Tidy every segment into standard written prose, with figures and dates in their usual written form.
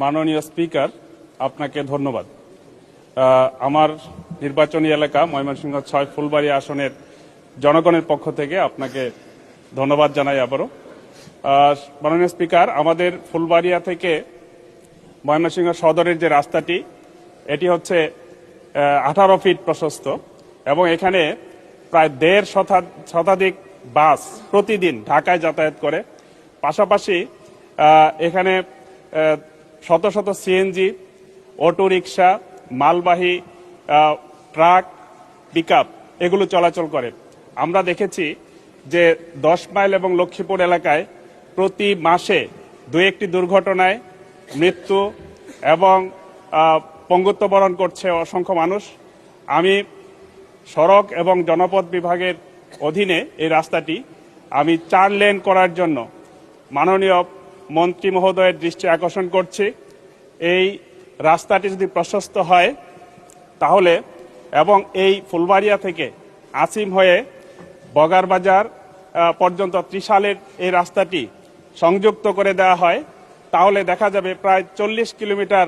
মাননীয় স্পিকার, আপনাকে ধন্যবাদ। আমার নির্বাচনী এলাকা ময়মনসিংহ ৬ ফুলবাড়ী আসনের জনগণের পক্ষ থেকে আপনাকে ধন্যবাদ জানাই আবারও। মাননীয় স্পিকার, আমাদের ফুলবাড়িয়া থেকে ময়মনসিংহ সদরের যে রাস্তাটি, এটি হচ্ছে 18 ফিট প্রশস্ত এবং এখানে প্রায় 1.5 শতাধিক বাস প্রতিদিন ঢাকায় যাতায়াত করে। পাশাপাশি এখানে শত শত সিএনজি, অটো রিক্সা, মালবাহী ট্রাক, পিকআপ এগুলো চলাচল করে। আমরা দেখেছি যে 10 মাইল এবং লক্ষ্মীপুর এলাকায় প্রতি মাসে 2-1টি দুর্ঘটনায় মৃত্যু এবং পঙ্গুত্ব বরণ করছে অসংখ্য মানুষ। আমি সড়ক এবং জনপথ বিভাগের অধীনে এই রাস্তাটি আমি 4 লেন করার জন্য মাননীয় মন্ত্রী মহোদয়ের দৃষ্টি আকর্ষণ করছি। এই রাস্তাটি যদি প্রশস্ত হয় তাহলে এবং এই ফুলবাড়িয়া থেকে আসিম হয়ে বগারবাজার পর্যন্ত ত্রিশালের এই রাস্তাটি সংযুক্ত করে দেওয়া হয়, তাহলে দেখা যাবে প্রায় 40 কিলোমিটার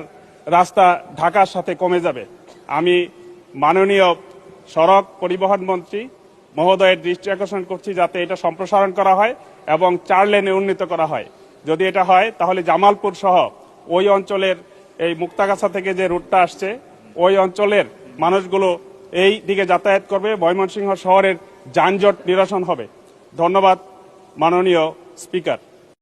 রাস্তা ঢাকার সাথে কমে যাবে। আমি মাননীয় সড়ক পরিবহন মন্ত্রী মহোদয়ের দৃষ্টি আকর্ষণ করছি যাতে এটা সম্প্রসারণ করা হয় এবং 4 লেনে উন্নীত করা হয়। যদি এটা হয় তাহলে জামালপুর সহ ওই অঞ্চলের এই মুক্তাগাছা থেকে যে রুটটা আসছে ওই অঞ্চলের মানুষগুলো এই দিকে যাতায়াত করবে, ময়মনসিংহ শহরের যানজট নিরসন হবে। ধন্যবাদ মাননীয় স্পিকার।